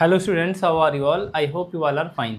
Hello students, how are you all? I hope you all are fine.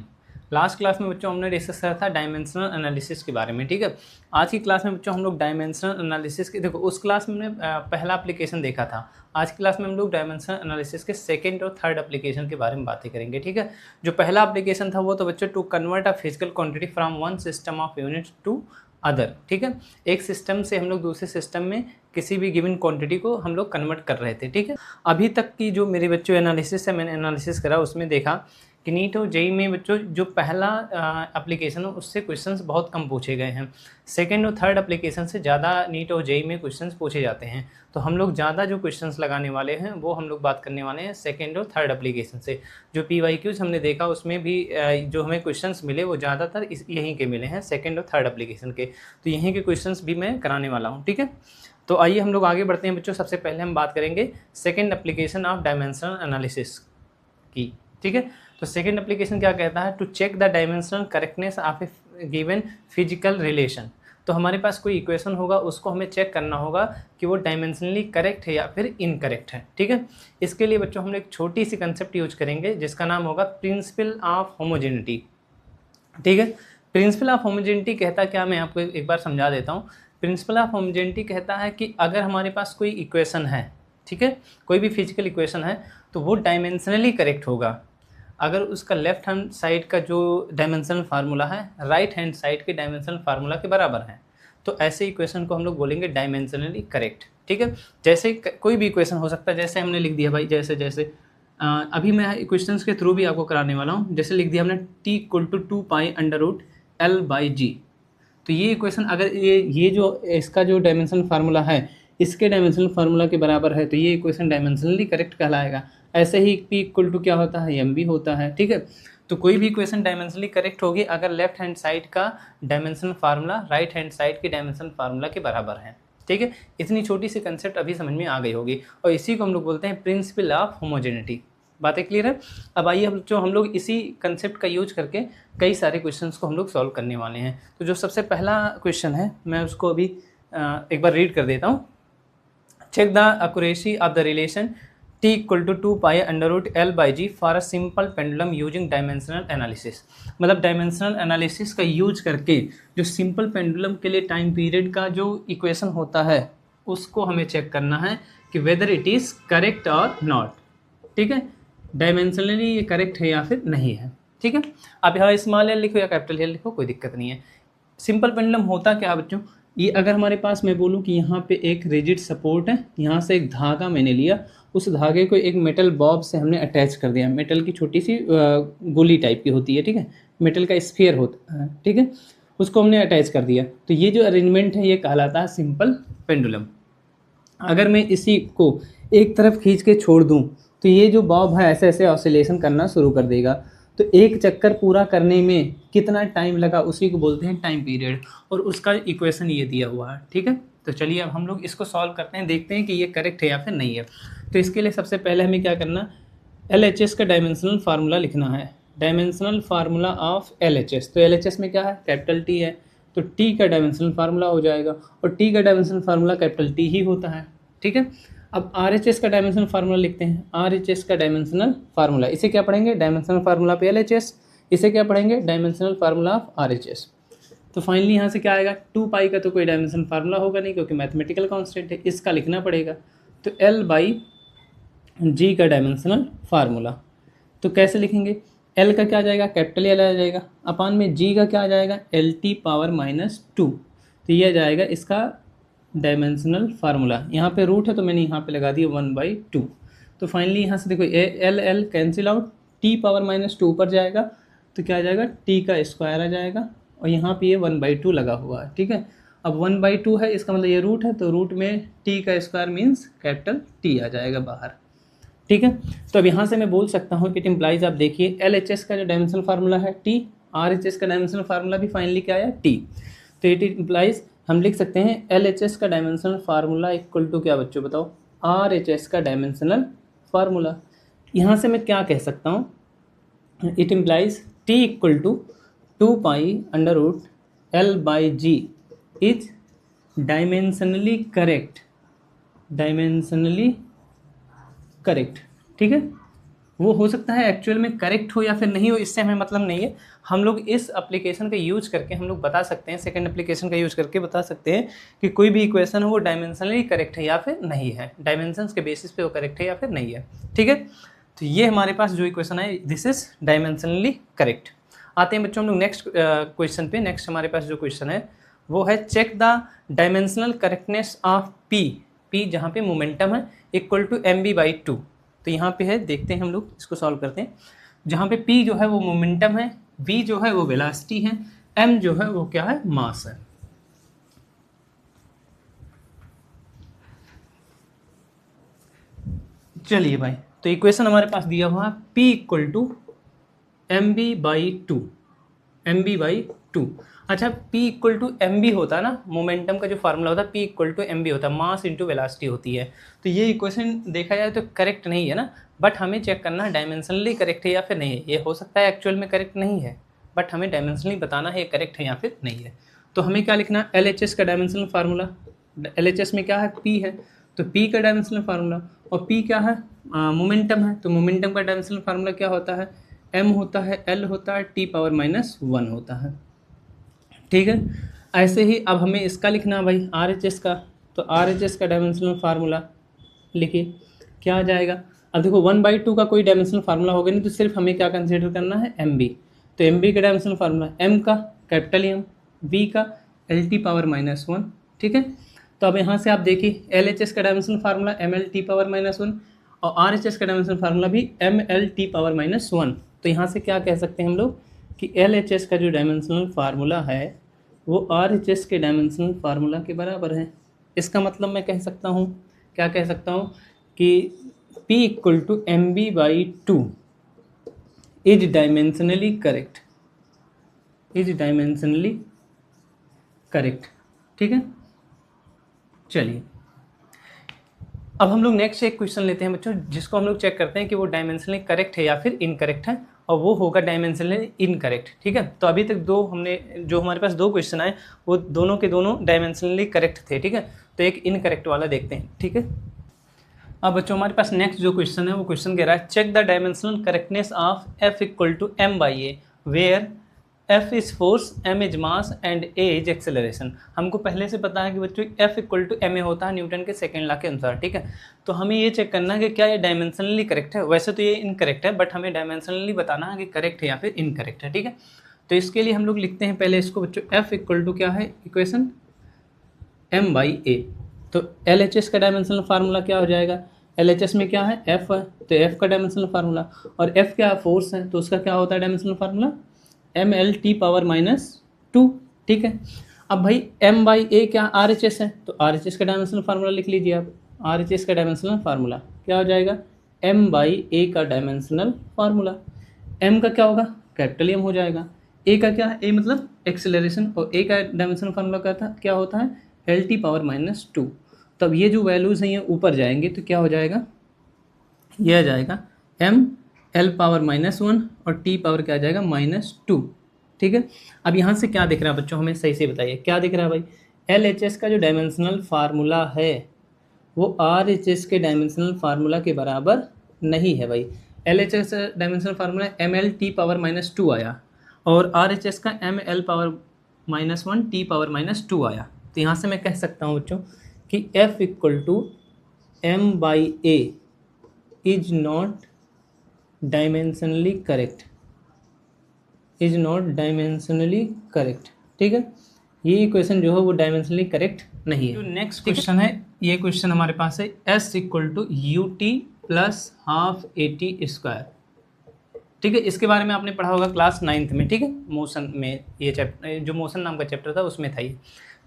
Last class में बच्चों हमने discuss करा था डायमेंशनल एनालिसिस के बारे में। ठीक है, आज की क्लास में बच्चों हम लोग डायमेंशनल एनालिसिस के, देखो उस क्लास में हमने पहला एप्लीकेशन देखा था। आज की क्लास में हम लोग डायमेंशनल एनालिसिस के सेकंड और थर्ड एप्लीकेशन के बारे में बातें करेंगे। ठीक है, जो पहला एप्लीकेशन था वो तो बच्चों to convert a physical quantity from one system of units to other. ठीक है, एक सिस्टम से हम लोग दूसरे सिस्टम में किसी भी गिवन क्वांटिटी को हम लोग कन्वर्ट कर रहे थे। ठीक है, अभी तक की जो मेरे बच्चों एनालिसिस है, मैंने एनालिसिस करा, उसमें देखा कि नीट और जेई में बच्चों जो पहला एप्लीकेशन है उससे क्वेश्चंस बहुत कम पूछे गए हैं। सेकंड और थर्ड एप्लीकेशन से ज़्यादा नीट और जेई में क्वेश्चंस पूछे जाते हैं। तो हम लोग ज़्यादा जो क्वेश्चंस लगाने वाले हैं वो हम लोग बात करने वाले हैं सेकंड और थर्ड एप्लीकेशन से। जो PYQs हमने देखा उसमें भी जो हमें क्वेश्चंस मिले वो ज़्यादातर यहीं के मिले हैं, सेकेंड और थर्ड एप्लीकेशन के। तो यहीं के क्वेश्चंस भी मैं कराने वाला हूँ। ठीक है, तो आइए हम लोग आगे बढ़ते हैं बच्चों। सबसे पहले हम बात करेंगे second application of dimensional analysis की। ठीक है, तो सेकंड एप्लीकेशन क्या कहता है? To check the dimensional correctness of a given physical relation. तो हमारे पास कोई इक्वेशन होगा, उसको हमें चेक करना होगा कि वो डायमेंशनली करेक्ट है या फिर इनकरेक्ट है। ठीक है, इसके लिए बच्चों हम एक छोटी सी कंसेप्ट यूज करेंगे जिसका नाम होगा प्रिंसिपल ऑफ होमोजेनिटी। ठीक है, प्रिंसिपल ऑफ होमोजेनिटी कहता क्या, मैं आपको एक बार समझा देता हूँ। प्रिंसिपल ऑफ होमोजेनिटी कहता है कि अगर हमारे पास कोई इक्वेशन है, ठीक है, कोई भी फिजिकल इक्वेशन है, तो वो डायमेंशनली करेक्ट होगा अगर उसका लेफ्ट हैंड साइड का जो डायमेंशनल फार्मूला है राइट हैंड साइड के डायमेंशनल फार्मूला के बराबर है। तो ऐसे इक्वेशन को हम लोग बोलेंगे डायमेंशनली करेक्ट। ठीक है, जैसे कोई भी इक्वेशन हो सकता है, जैसे हमने लिख दिया भाई, जैसे जैसे अभी मैं इक्वेशंस के थ्रू भी आपको कराने वाला हूँ। जैसे लिख दिया हमने t इक्वल टू 2π√L/g। तो ये इक्वेशन अगर ये जो इसका जो डायमेंशनल फार्मूला है इसके डायमेंशनल फार्मूला के बराबर है तो ये इक्वेशन डायमेंशनली करेक्ट कहलाएगा। ऐसे ही p इक्वल टू क्या होता है, m भी होता है। ठीक है, तो कोई भी इक्वेशन डायमेंशनली करेक्ट होगी अगर लेफ्ट हैंड साइड का dimensional formula right hand side के डायमेंशनल फार्मूला के बराबर है। ठीक है, इतनी छोटी सी कंसेप्ट अभी समझ में आ गई होगी और इसी को हम लोग बोलते हैं प्रिंसिपल ऑफ होमोजेनिटी। बातें क्लियर है? अब आइए हम लोग इसी कंसेप्ट का यूज करके कई सारे क्वेश्चंस को हम लोग सॉल्व करने वाले हैं। तो जो सबसे पहला क्वेश्चन है मैं उसको अभी एक बार रीड कर देता हूँ। Check the accuracy of the relation t equal to 2π√L/g for a simple pendulum using dimensional analysis. मतलब डायमेंशनल एनालिसिस का यूज करके जो सिंपल पेंडुलम के लिए टाइम पीरियड का जो इक्वेशन होता है उसको हमें चेक करना है कि वेदर इट इज़ करेक्ट और नॉट। ठीक है, डायमेंशनली ये करेक्ट है या फिर नहीं है। ठीक है, आप यहाँ स्मॉल एल लिखो या कैपिटल एल लिखो, कोई दिक्कत नहीं है। सिंपल पेंडुलम होता क्या बच्चों, ये अगर हमारे पास मैं बोलूँ कि यहाँ पे एक रिजिड सपोर्ट है, यहाँ से एक धागा मैंने लिया, उस धागे को एक मेटल बॉब से हमने अटैच कर दिया। मेटल की छोटी सी गोली टाइप की होती है, ठीक है, मेटल का स्फीयर होता है, ठीक है, उसको हमने अटैच कर दिया। तो ये जो अरेंजमेंट है ये कहलाता है सिंपल पेंडुलम। अगर मैं इसी को एक तरफ खींच के छोड़ दूं तो ये जो बॉब है ऐसे ऐसे ऑसिलेशन करना शुरू कर देगा। तो एक चक्कर पूरा करने में कितना टाइम लगा उसी को बोलते हैं टाइम पीरियड, और उसका इक्वेशन ये दिया हुआ है। ठीक है, तो चलिए अब हम लोग इसको सॉल्व करते हैं, देखते हैं कि ये करेक्ट है या फिर नहीं है। तो इसके लिए सबसे पहले हमें क्या करना, LHS का डायमेंशनल फार्मूला लिखना है। डायमेंशनल फार्मूला ऑफ LHS, तो LHS में क्या है, कैपिटल T है, तो T का डायमेंशनल फार्मूला हो जाएगा, और T का डायमेंशनल फार्मूला कैपिटल T ही होता है। ठीक है, अब RHS का डायमेंशनल फार्मूला लिखते हैं। RHS का डायमेंशनल फार्मूला, इसे क्या पढ़ेंगे, डायमेंशनल फार्मूला पे LHS, इसे क्या पढ़ेंगे, डायमेंशनल फार्मूला ऑफ RHS। तो फाइनली यहाँ से क्या आएगा, 2π का तो कोई डायमेंशनल फार्मूला होगा नहीं क्योंकि मैथमेटिकल कांस्टेंट है, इसका लिखना पड़ेगा। तो L/g का डायमेंशनल फार्मूला, तो कैसे लिखेंगे, L का क्या आ जाएगा, कैपिटल L आ जाएगा, अपान में G का क्या आ जाएगा, LT⁻²। तो ये आ जाएगा इसका डायमेंशनल फार्मूला। यहाँ पे रूट है तो मैंने यहाँ पे लगा दिया 1/2। तो फाइनली यहाँ से देखो L कैंसिल आउट, T⁻² ऊपर जाएगा तो क्या आ जाएगा, T का स्क्वायर आ जाएगा, और यहाँ पे ये 1/2 लगा हुआ है। ठीक है, अब 1/2 है, इसका मतलब ये रूट है, तो रूट में T का स्क्वायर मीन्स कैपिटल T आ जाएगा बाहर। ठीक है, तो अब यहाँ से मैं बोल सकता हूँ कि इट इम्प्लाइज, आप देखिए LHS का जो डायमेंशनल फार्मूला है T, RHS का डायमेंशनल फार्मूला भी फाइनली क्या आया, T। तो इट इम्प्लाइज हम लिख सकते हैं LHS का डायमेंशनल फार्मूला इक्वल टू क्या बच्चों बताओ, RHS का डायमेंशनल फार्मूला। यहाँ से मैं क्या कह सकता हूँ, it implies T equal to 2π√L/g is dimensionally correct, dimensionally correct. ठीक है, वो हो सकता है एक्चुअल में करेक्ट हो या फिर नहीं हो, इससे हमें मतलब नहीं है। हम लोग इस एप्लीकेशन का यूज करके हम लोग बता सकते हैं, सेकंड एप्लीकेशन का यूज करके बता सकते हैं कि कोई भी इक्वेशन हो वो डायमेंशनली करेक्ट है या फिर नहीं है, डायमेंशंस के बेसिस पे वो करेक्ट है या फिर नहीं है। ठीक है, तो ये हमारे पास जो इक्वेशन है दिस इज डायमेंशनली करेक्ट। आते हैं बच्चों हम लोग नेक्स्ट क्वेश्चन पे। नेक्स्ट हमारे पास जो क्वेश्चन है वो है check the dimensional correctness of P, P जहाँ पे मोमेंटम है इक्वल टू mv/2। तो यहाँ पे है, देखते हैं हम लोग इसको सॉल्व करते हैं। जहाँ पे p जो है वो मोमेंटम है, v जो है वो वेलोसिटी है, m जो है वो क्या है, मास है। चलिए भाई, तो इक्वेशन हमारे पास दिया हुआ है p equal to mv/2, mv/2। अच्छा, p इक्वल टू mv होता है ना, मोमेंटम का जो फार्मूला होता है p इक्वल टू mv होता है, मास इंटू वेलोसिटी होती है। तो ये इक्वेशन देखा जाए तो करेक्ट नहीं है ना, बट हमें चेक करना है डायमेंशनली करेक्ट है या फिर नहीं है। ये हो सकता है एक्चुअल में करेक्ट नहीं है, बट हमें डायमेंशनली बताना है करेक्ट है या फिर नहीं है। तो हमें क्या लिखना है, LHS का डायमेंशनल फार्मूला, LHS में क्या है, p है, तो p का डायमेंशनल फार्मूला, और p क्या है, मोमेंटम है, तो मोमेंटम का डायमेंशनल फार्मूला क्या होता है, m होता है, l होता है, t⁻⁻1 होता है। ठीक है, ऐसे ही अब हमें इसका लिखना है भाई RHS का, तो RHS का डायमेंशनल फार्मूला लिखिए, क्या आ जाएगा। अब देखो 1/2 का कोई डायमेंशनल फार्मूला होगा नहीं, तो सिर्फ हमें क्या कंसीडर करना है, MB। तो MB का डायमेंशनल फार्मूला, M का कैपिटल M, B का LT⁻⁻1। ठीक है, तो अब यहाँ से आप देखिए LHS का डायमेंशनल फार्मूला MLT⁻⁻1 और RHS का डायमेंशनल फार्मूला भी MLT⁻⁻1। तो यहाँ से क्या कह सकते हैं हम लोग कि LHS का जो डायमेंशनल फार्मूला है वो RHS के डायमेंशनल फार्मूला के बराबर है। इसका मतलब मैं कह सकता हूँ, क्या कह सकता हूँ कि P equal to mv/2 is dimensionally correct, is dimensionally correct. ठीक है, चलिए अब हम लोग नेक्स्ट एक क्वेश्चन लेते हैं बच्चों, जिसको हम लोग चेक करते हैं कि वो डायमेंशनली करेक्ट है या फिर इनकरेक्ट है, और वो होगा डायमेंशनली इनकरेक्ट। ठीक है, तो अभी तक दो हमने, जो हमारे पास दो क्वेश्चन आए वो दोनों के दोनों डायमेंशनली करेक्ट थे। ठीक है, तो एक इनकरेक्ट वाला देखते हैं। ठीक है, अब बच्चों हमारे पास नेक्स्ट जो क्वेश्चन है वो क्वेश्चन कह रहा है check the dimensional correctness of F equal to m/a where F is force, m is mass and a is acceleration. हमको पहले से पता है कि बच्चों F इक्वल टू ma होता है न्यूटन के सेकेंड लॉ के अनुसार। ठीक है, तो हमें ये चेक करना है कि क्या ये डायमेंशनली करेक्ट है। वैसे तो ये इनकरेक्ट है, बट हमें डायमेंशनली बताना है कि करेक्ट है या फिर इनकरेक्ट है। ठीक है, तो इसके लिए हम लोग लिखते हैं पहले इसको बच्चों, F इक्वल टू क्या है इक्वेशन, m/a। तो LHS का डायमेंशनल फार्मूला क्या हो जाएगा, LHS में क्या है, F है, तो F का डायमेंशनल फार्मूला, और F क्या है, फोर्स है, तो उसका क्या होता है डायमेंशनल फार्मूला, MLT⁻⁻2। ठीक है, अब भाई m/a क्या RHS है, तो RHS का डायमेंशनल फार्मूला लिख लीजिए आप। RHS का डायमेंशनल फार्मूला क्या हो जाएगा, m/a का डायमेंशनल फार्मूला, m का क्या होगा, कैपिटल M हो जाएगा, a का क्या है, a मतलब एक्सेलरेशन, और a का डायमेंशनल फार्मूला क्या होता है, LT⁻⁻2। तब ये जो वैल्यूज़ हैं ये ऊपर जाएंगे तो क्या हो जाएगा, ये आ जाएगा ML⁻⁻1 और T पावर क्या आ जाएगा, -2। ठीक है, अब यहाँ से क्या दिख रहा है बच्चों, हमें सही से बताइए क्या दिख रहा है भाई। LHS का जो डायमेंशनल फार्मूला है वो RHS के डायमेंशनल फार्मूला के बराबर नहीं है भाई। LHS डायमेंशनल फार्मूला ML⁻⁻2 आया और RHS का ML⁻⁻1 T⁻⁻2 आया। तो यहाँ से मैं कह सकता हूँ बच्चों कि F equal to m/a is not dimensionally correct, is not dimensionally correct. ठीक है, ये इक्वेशन जो है वो डायमेंशनली करेक्ट नहीं है। जो नेक्स्ट क्वेश्चन है, ये क्वेश्चन हमारे पास है S equal to ut plus half at²। ठीक है, इसके बारे में आपने पढ़ा होगा क्लास 9th में। ठीक है, मोशन में ये चैप्टर, जो मोशन नाम का चैप्टर था उसमें था ये।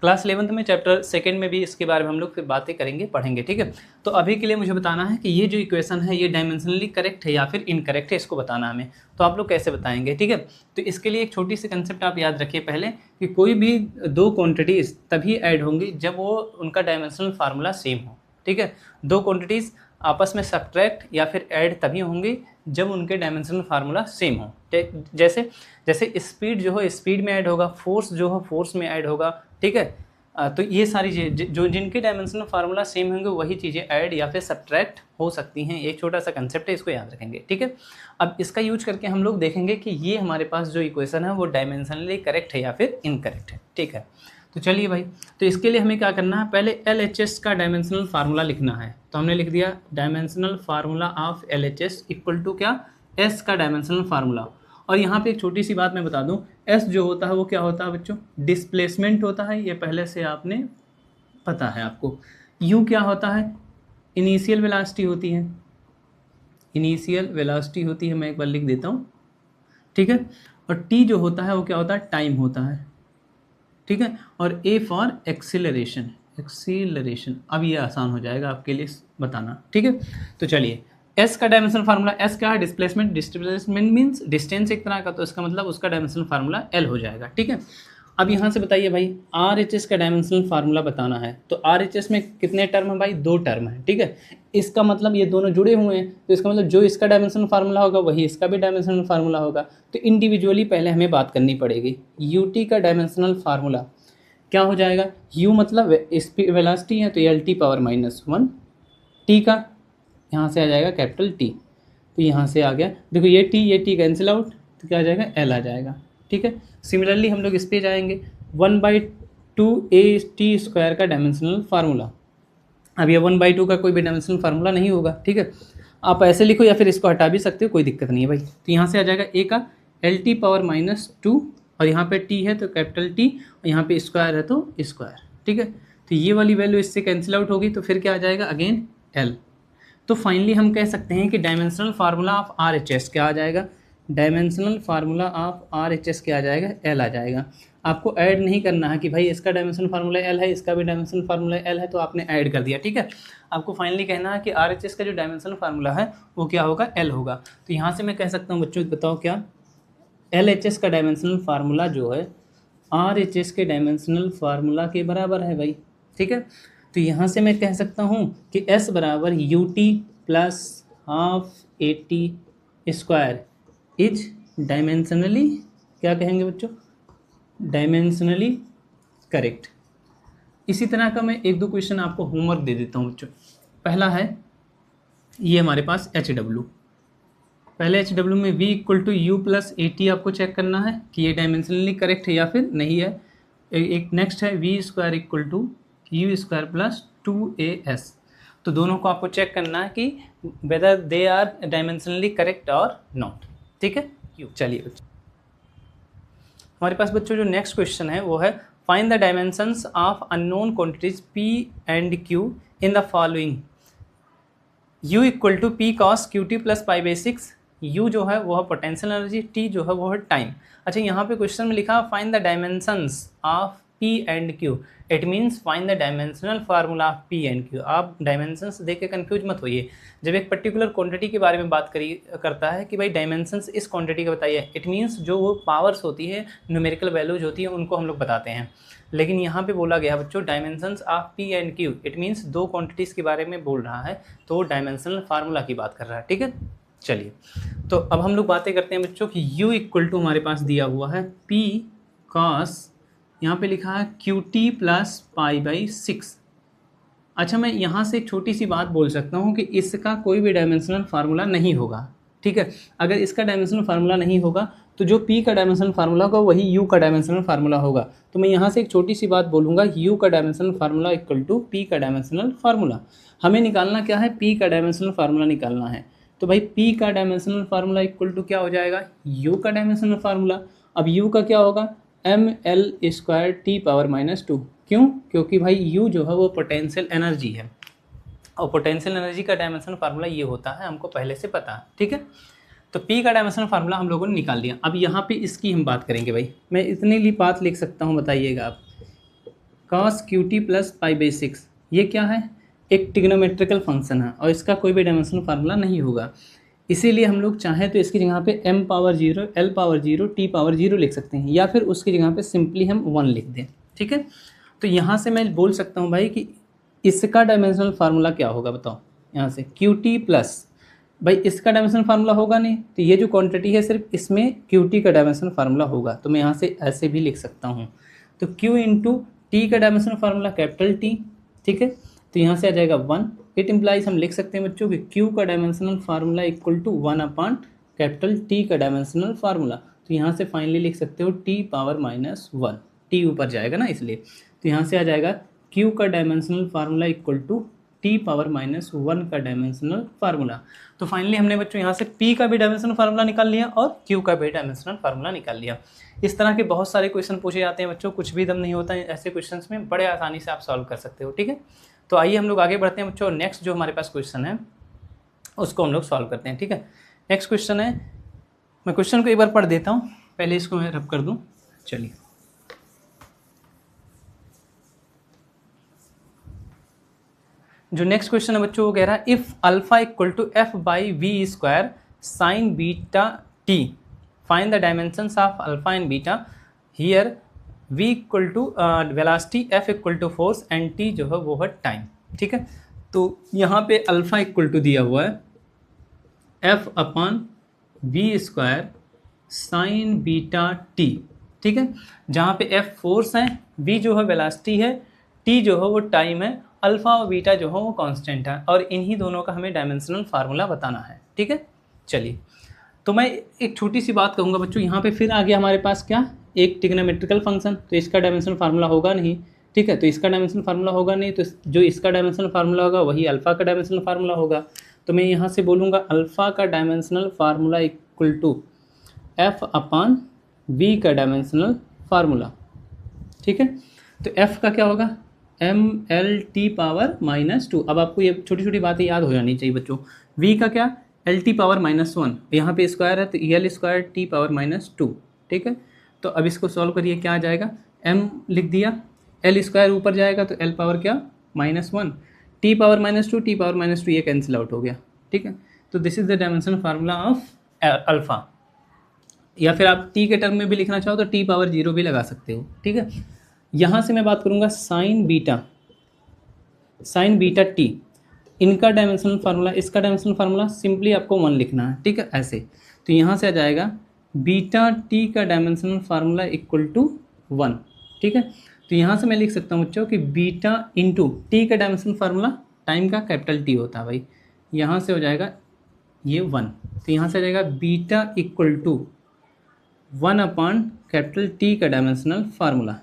क्लास 11th में चैप्टर 2 में भी इसके बारे में हम लोग फिर बातें करेंगे, पढ़ेंगे। ठीक है, तो अभी के लिए मुझे बताना है कि ये जो इक्वेशन है ये डायमेंशनली करेक्ट है या फिर इनकरेक्ट है, इसको बताना हमें। तो आप लोग कैसे बताएंगे। ठीक है, तो इसके लिए एक छोटी सी कंसेप्ट आप याद रखिए पहले, कि कोई भी दो क्वान्टिटीज़ तभी ऐड होंगी जब वो उनका डायमेंशनल फार्मूला सेम हो। ठीक है, दो क्वान्टिटीज़ आपस में सब्ट्रैक्ट या फिर ऐड तभी होंगी जब उनके डायमेंशनल फार्मूला सेम हो। जैसे जैसे स्पीड जो हो स्पीड में ऐड होगा, फोर्स जो हो फोर्स में ऐड होगा। ठीक है, तो ये सारी चीज़ें जो जिनके डायमेंशनल फार्मूला सेम होंगे वही चीज़ें ऐड या फिर सब्ट्रैक्ट हो सकती हैं। एक छोटा सा कंसेप्ट है, इसको याद रखेंगे, ठीक है। अब इसका यूज करके हम लोग देखेंगे कि ये हमारे पास जो इक्वेशन है वो डायमेंशनली करेक्ट है या फिर इनकरेक्ट है, ठीक है। तो चलिए भाई, तो इसके लिए हमें क्या करना है, पहले LHS का डायमेंशनल फार्मूला लिखना है। तो हमने लिख दिया dimensional formula of LHS equal to क्या, S का डायमेंशनल फार्मूला। और यहाँ पे एक छोटी सी बात मैं बता दूँ, S जो होता है वो क्या होता है बच्चों, डिस्प्लेसमेंट होता है, ये पहले से आपने पता है आपको। U क्या होता है, इनिशियल वेलोसिटी होती है, इनिशियल वेलोसिटी होती है, मैं एक बार लिख देता हूँ, ठीक है। और T जो होता है वो क्या होता है, टाइम होता है, ठीक है। और A फॉर एक्सीलरेशन, एक्सीलरेशन। अब ये आसान हो जाएगा आपके लिए बताना, ठीक है। तो चलिए, S का डायमेंशनल फार्मूला, S क्या है, डिस्प्लेसमेंट, डिस्प्लेसमेंट मीन्स डिस्टेंस एक तरह का, तो इसका मतलब उसका डायमेंशनल फार्मूला L हो जाएगा, ठीक है। अब यहाँ से बताइए भाई, RHS का डायमेंशनल फार्मूला बताना है, तो RHS में कितने टर्म है भाई, 2 टर्म है, ठीक है। इसका मतलब ये दोनों जुड़े हुए हैं, तो इसका मतलब जो इसका डायमेंशनल फार्मूला होगा वही इसका भी डायमेंशनल फार्मूला होगा। तो इंडिविजुअली पहले हमें बात करनी पड़ेगी। UT का डायमेंशनल फार्मूला क्या हो जाएगा, U मतलब वेलोसिटी है तो LT पावर -1, T का यहाँ से आ जाएगा कैपिटल T, तो यहाँ से आ गया, देखो ये T कैंसिल आउट, तो क्या आ जाएगा, L आ जाएगा, ठीक है। सिमिलरली हम लोग इस पे जाएंगे, 1/2AT² का डायमेंशनल फार्मूला। अब ये 1/2 का कोई भी डायमेंशनल फार्मूला नहीं होगा, ठीक है। आप ऐसे लिखो या फिर इसको हटा भी सकते हो, कोई दिक्कत नहीं है भाई। तो यहाँ से आ जाएगा A का LT पावर -2, और यहाँ पे T है तो कैपिटल T, और यहाँ पे स्क्वायर है तो स्क्वायर, ठीक है। तो ये वाली वैल्यू इससे कैंसिल आउट होगी, तो फिर क्या आ जाएगा, अगेन L। तो फाइनली हम कह सकते हैं कि डायमेंशनल फार्मूला ऑफ RHS क्या आ जाएगा, डायमेंशनल फार्मूला ऑफ RHS क्या आ जाएगा, L आ जाएगा। आपको ऐड नहीं करना है कि भाई इसका डायमेंशनल फार्मूला L है, इसका भी डायमेंशनल फार्मूला L है, तो आपने ऐड कर दिया, ठीक है। आपको फाइनली कहना है कि RHS का जो डायमेंशनल फार्मूला है वो क्या होगा, L होगा। तो यहाँ से मैं कह सकता हूँ बच्चों, बताओ क्या, LHS का डायमेंशनल फार्मूला जो है RHS के डायमेंशनल फार्मूला के बराबर है भाई, ठीक है। तो यहाँ से मैं कह सकता हूँ कि S बराबर UT plus half AT² is dimensionally, क्या कहेंगे बच्चों, डायमेंशनली करेक्ट। इसी तरह का मैं 1-2 क्वेश्चन आपको होमवर्क दे देता हूँ बच्चों। पहला है ये हमारे पास HW, पहले HW में V = U + AT आपको चेक करना है कि ये डायमेंशनली करेक्ट है या फिर नहीं है। एक नेक्स्ट है V² = U² + 2AS, तो दोनों को आपको चेक करना है कि whether they are dimensionally correct और नॉट, ठीक है। चलिए बच्चों, हमारे पास बच्चों जो नेक्स्ट क्वेश्चन है वो है find the dimensions of unknown quantities P and Q in the following. U = P cos QT + π/6। U जो है वो है पोटेंशियल एनर्जी, T जो है वो है टाइम। अच्छा, यहाँ पे क्वेश्चन में लिखा find the dimensions of P and Q, it means find the dimensional formula of P and Q। आप डायमेंशंस देख के कन्फ्यूज मत होइए। जब एक पर्टिकुलर क्वांटिटी के बारे में बात करता है कि भाई डायमेंशंस इस क्वांटिटी का बताइए, इट मीन्स जो वो पावर्स होती है, न्यूमेरिकल वैल्यूज होती है, उनको हम लोग बताते हैं। लेकिन यहाँ पे बोला गया बच्चों dimensions of P and Q, it means 2 quantities के बारे में बोल रहा है, तो डायमेंशनल फार्मूला की बात कर रहा है, ठीक है। चलिए, तो अब हम लोग बातें करते हैं बच्चों कि U = हमारे पास दिया हुआ है P cos, यहाँ पे लिखा है QT + π/6। अच्छा, मैं यहाँ से एक छोटी सी बात बोल सकता हूँ कि इसका कोई भी डायमेंशनल फार्मूला नहीं होगा, ठीक है। अगर इसका डायमेंशनल फार्मूला नहीं होगा तो जो P का डायमेंशनल फार्मूला होगा वही U का डायमेंशनल फार्मूला होगा। तो मैं यहाँ से एक छोटी सी बात बोलूँगा, U का डायमेंशनल फार्मूला = P का डायमेंशनल फार्मूला। हमें निकालना क्या है, P का डायमेंशनल फार्मूला निकालना है। तो भाई P का डायमेंशनल फार्मूला = क्या हो जाएगा, U का डायमेंशनल फार्मूला। अब U का क्या होगा, mL² T⁻²। क्यों, क्योंकि भाई U जो है वो पोटेंशियल एनर्जी है, और पोटेंशियल एनर्जी का डायमेंशनल फार्मूला ये होता है, हमको पहले से पता है, ठीक है। तो P का डायमेंशनल फार्मूला हम लोगों ने निकाल लिया। अब यहाँ पे इसकी हम बात करेंगे भाई। मैं इतनी ली बात लिख सकता हूँ, बताइएगा आप। cos QT + π/6 ये क्या है, एक ट्रिग्नोमेट्रिकल फंक्शन है और इसका कोई भी डायमेंशनल फार्मूला नहीं होगा। इसीलिए हम लोग चाहें तो इसकी जगह पे m⁻0 L⁻0 T⁻0 लिख सकते हैं, या फिर उसकी जगह पे सिंपली हम 1 लिख दें, ठीक है। तो यहाँ से मैं बोल सकता हूँ भाई कि इसका डायमेंशनल फार्मूला क्या होगा, बताओ। यहाँ से QT प्लस, भाई इसका डायमेंशनल फार्मूला होगा नहीं, तो ये जो क्वांटिटी है सिर्फ इसमें QT का डायमेंशनल फार्मूला होगा। तो मैं यहाँ से ऐसे भी लिख सकता हूँ, तो Q × टी का डायमेंशनल फार्मूला कैपिटल टी, ठीक है, तो यहाँ से आ जाएगा 1। इट इम्प्लाइज हम लिख सकते हैं बच्चों कि क्यू का dimensional formula equal to 1 upon capital T का डायमेंशनल फार्मूला। तो यहाँ से फाइनली लिख सकते हो टी पावर -1, टी ऊपर जाएगा ना इसलिए, तो यहाँ से आ जाएगा क्यू का dimensional formula equal to T power -1 का डायमेंशनल फार्मूला। तो फाइनली हमने बच्चों यहाँ से पी का भी डायमेंशनल फार्मूला निकाल लिया और क्यू का भी डायमेंशनल फार्मूला निकाल लिया। इस तरह के बहुत सारे क्वेश्चन पूछे जाते हैं बच्चों, कुछ भी दम नहीं होता है ऐसे क्वेश्चन में, बड़े आसानी से आप सॉल्व कर सकते हो, ठीक है। तो आइए हम लोग आगे बढ़ते हैं बच्चों, नेक्स्ट जो हमारे पास क्वेश्चन है उसको हम लोग सॉल्व करते हैं, ठीक है। नेक्स्ट क्वेश्चन है, मैं क्वेश्चन को एक बार पढ़ देता हूँ, पहले इसको मैं रब कर दूँ। चलिए, जो नेक्स्ट क्वेश्चन है बच्चों वो कह रहा है if alpha equal to F by V square sine beta T, find the dimensions of alpha and beta. Here V equal to velocity, F equal to force and T जो है वो है टाइम, ठीक है। तो यहाँ पे अल्फा इक्वल टू दिया हुआ है F upon V square sine beta T, ठीक है, जहाँ पे एफ फोर्स है, वी जो है वेलोसिटी है, टी जो है वो टाइम है, अल्फा और बीटा जो है वो कांस्टेंट है, और इन्हीं दोनों का हमें डायमेंशनल फार्मूला बताना है, ठीक है। चलिए, तो मैं एक छोटी सी बात कहूँगा बच्चों, यहाँ पे फिर आगे हमारे पास क्या, एक ट्रिग्नोमेट्रिकल फंक्शन, तो इसका डायमेंशनल फार्मूला होगा नहीं, ठीक है, तो इसका डायमेंशनल फार्मूला होगा नहीं, तो जो इसका डायमेंशनल फार्मूला होगा वही अल्फा का डायमेंशनल फार्मूला होगा। तो मैं यहाँ से बोलूँगा अल्फा का dimensional formula equal to F upon V का डायमेंशनल फार्मूला, ठीक है। तो एफ का क्या होगा, mlt पावर -2। अब आपको ये छोटी छोटी बातें याद हो जानी चाहिए बच्चों। v का क्या, lt पावर -1, यहाँ पे स्क्वायर है तो एल स्क्वायर टी पावर -2, ठीक है। तो अब इसको सॉल्व करिए, क्या आ जाएगा, m लिख दिया, l स्क्वायर ऊपर जाएगा तो l पावर क्या -1, t पावर -2, t पावर -2 ये कैंसिल आउट हो गया, ठीक है। तो this is the dimensional formula of alpha, या फिर आप t के टर्म में भी लिखना चाहो तो t पावर 0 भी लगा सकते हो, ठीक है। यहाँ से मैं बात करूँगा साइन बीटा टी, इनका डायमेंशनल फार्मूला, इसका डायमेंशनल फार्मूला सिंपली आपको 1 लिखना है, ठीक है, ऐसे। तो यहाँ से आ जाएगा बीटा टी का डायमेंशनल फार्मूला इक्वल टू 1, ठीक है। तो यहाँ से मैं लिख सकता हूँ बच्चों कि बीटा इंटू टी का डायमेंशनल फार्मूला टाइम का कैपिटल टी होता है भाई, यहाँ से हो जाएगा ये 1, तो यहाँ से आ जाएगा beta equal to 1 upon capital T का डायमेंशनल फार्मूला,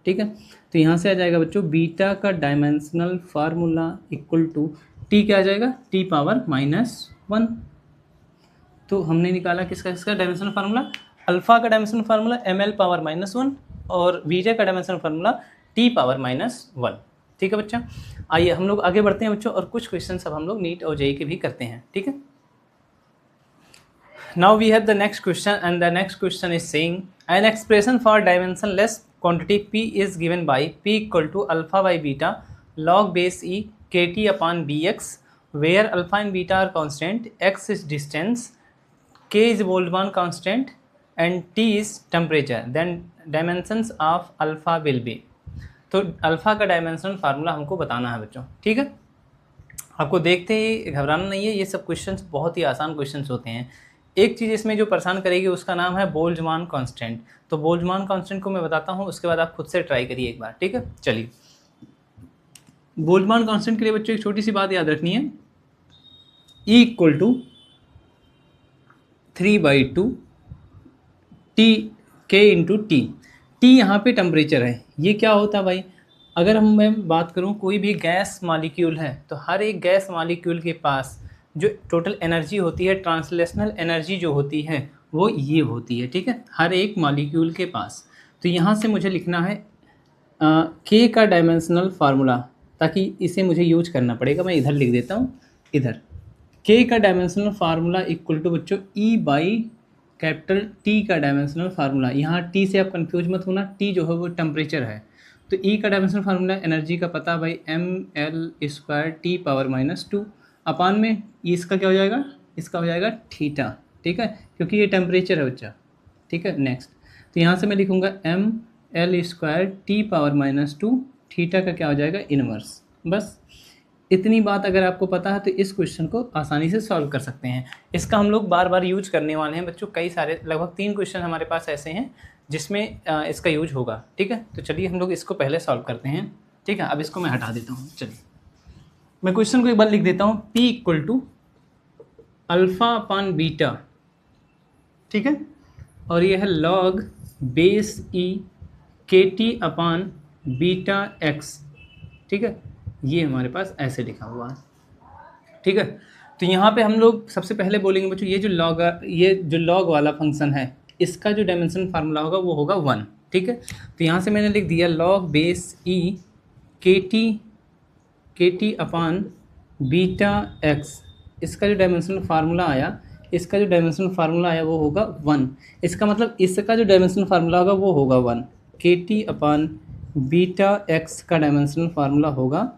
ठीक है। तो यहाँ से आ जाएगा बच्चों बीटा का dimensional formula equal to T, क्या आ जाएगा, टी पावर -1। तो हमने निकाला किसका डायमेंशनल फार्मूला, अल्फा का डायमेंशनल फार्मूला ml पावर -1 और बीटा का डायमेंशनल फार्मूला टी पावर -1, ठीक है बच्चा। आइए हम लोग आगे बढ़ते हैं बच्चों, और कुछ क्वेश्चन अब हम लोग नीट और जेईई के भी करते हैं, ठीक है। Now we have the next question, and the next question is saying an expression for dimensionless quantity p is given by p equal to alpha by beta log base e kt upon bx, where alpha and beta are constant, x is distance, k is Boltzmann constant and t is temperature, then dimensions of alpha will be। तो alpha का dimensional formula हमको बताना है बच्चों, ठीक है। आपको देखते ही घबराना नहीं है, ये सब क्वेश्चंस बहुत ही आसान क्वेश्चंस होते हैं। एक चीज़ इसमें जो परेशान करेगी उसका नाम है बोल्ट्जमान कांस्टेंट। तो बोल्ट्जमान कांस्टेंट को मैं बताता हूँ, उसके बाद आप खुद से ट्राई करिए एक बार, ठीक है। चलिए, बोल्ट्जमान कांस्टेंट के लिए बच्चों एक छोटी सी बात याद रखनी है, E इक्वल टू 3/2 टी के इंटू टी। टी यहाँ पे टेम्परेचर है, ये क्या होता है भाई, अगर मैं बात करूँ कोई भी गैस मॉलिक्यूल है तो हर एक गैस मॉलिक्यूल के पास जो टोटल एनर्जी होती है, ट्रांसलेशनल एनर्जी जो होती है वो ये होती है, ठीक है, हर एक मॉलिक्यूल के पास। तो यहाँ से मुझे लिखना है के का डायमेंशनल फार्मूला, ताकि इसे मुझे यूज करना पड़ेगा, मैं इधर लिख देता हूँ, इधर के का डायमेंशनल फार्मूला इक्वल टू बच्चों ई बाई कैपिटल टी का डायमेंशनल फार्मूला। यहाँ टी से आप कंफ्यूज मत होना, टी जो है वो टेम्परेचर है, तो ई का डायमेंशनल फार्मूला एनर्जी का पता भाई ml² टी पावर -2 अपान में इसका क्या हो जाएगा, इसका हो जाएगा थीटा, ठीक है, क्योंकि ये टेम्परेचर है बच्चा, ठीक है। नेक्स्ट, तो यहाँ से मैं लिखूँगा ml² टी पावर -2, थीटा का क्या हो जाएगा इनवर्स। बस इतनी बात अगर आपको पता है तो इस क्वेश्चन को आसानी से सॉल्व कर सकते हैं। इसका हम लोग बार बार यूज करने वाले हैं बच्चों, कई सारे लगभग 3 क्वेश्चन हमारे पास ऐसे हैं जिसमें इसका यूज होगा। ठीक है, तो चलिए हम लोग इसको पहले सॉल्व करते हैं। ठीक है, अब इसको मैं हटा देता हूँ। चलिए मैं क्वेश्चन को एक बार लिख देता हूँ, P equal to alpha upon beta. ठीक है, और ये है log बेस ई के टी अपान बीटा एक्स। ठीक है, ये हमारे पास ऐसे लिखा हुआ है। ठीक है, तो यहाँ पे हम लोग सबसे पहले बोलेंगे बच्चों, ये जो लॉग वाला फंक्शन है, इसका जो डायमेंशन फार्मूला होगा वो होगा 1। ठीक है, तो यहाँ से मैंने लिख दिया log बेस ई के टी अपान बीटा एक्स। इसका जो डायमेंशनल फार्मूला आया वो होगा 1। इसका मतलब इसका जो डायमेंशनल फार्मूला होगा वो होगा 1। के टी अपान बीटा एक्स का डायमेंशनल फार्मूला होगा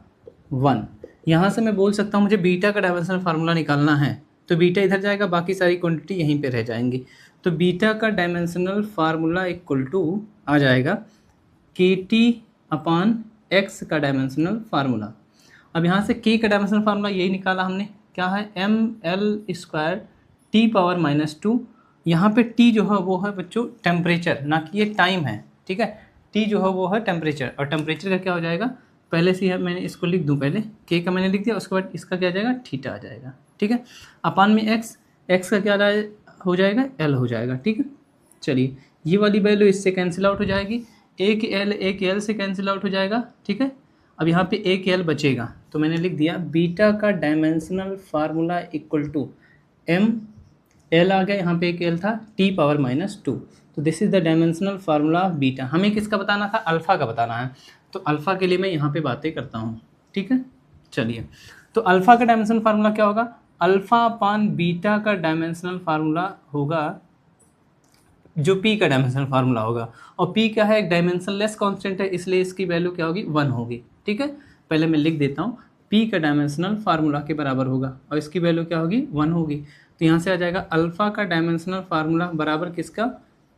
1। यहाँ से मैं बोल सकता हूँ मुझे बीटा का डायमेंशनल फार्मूला निकालना है, तो बीटा इधर जाएगा, बाकी सारी क्वांटिटी यहीं पे रह जाएंगी। तो बीटा का डायमेंशनल फार्मूला इक्वल टू आ जाएगा के टी अपान एक्स का डायमेंशनल फार्मूला। अब यहाँ से के का डायमेंशनल फार्मूला यही निकाला हमने, क्या है M L square T power -2। यहाँ पे टी जो है वो है बच्चों टेम्परेचर, ना कि ये टाइम है। ठीक है, टी जो है वो है टेम्परेचर, और टेम्परेचर का क्या हो जाएगा, पहले से ही मैंने इसको लिख दूं, पहले के का मैंने लिख दिया, उसके बाद इसका क्या आ जाएगा, थीटा आ जाएगा। ठीक है, अपान में एक्स का क्या हो जाएगा, एल हो जाएगा। ठीक है, चलिए ये वाली वैल्यू इससे कैंसिल आउट हो जाएगी, एक एल से कैंसिल आउट हो जाएगा। ठीक है, अब यहाँ पे एक एल बचेगा, तो मैंने लिख दिया बीटा का dimensional formula equal to M L आ गया, यहाँ पे एक एल था, टी पावर -2। तो this is the dimensional formula of beta. हमें किसका बताना था, अल्फ़ा का बताना है, तो अल्फ़ा के लिए मैं यहाँ पे बातें करता हूँ। ठीक है, चलिए तो अल्फ़ा का डायमेंशनल फार्मूला क्या होगा, अल्फ़ा अपान बीटा का डायमेंशनल फार्मूला होगा जो पी का डायमेंशनल फार्मूला होगा, और पी क्या है, एक डायमेंशनलेस कांस्टेंट है, इसलिए इसकी वैल्यू क्या होगी, 1 होगी। ठीक है, पहले मैं लिख देता हूँ, पी का डायमेंशनल फार्मूला के बराबर होगा, और इसकी वैल्यू क्या होगी, 1 होगी। तो यहाँ से आ जाएगा अल्फ़ा का डायमेंशनल फार्मूला बराबर किसका,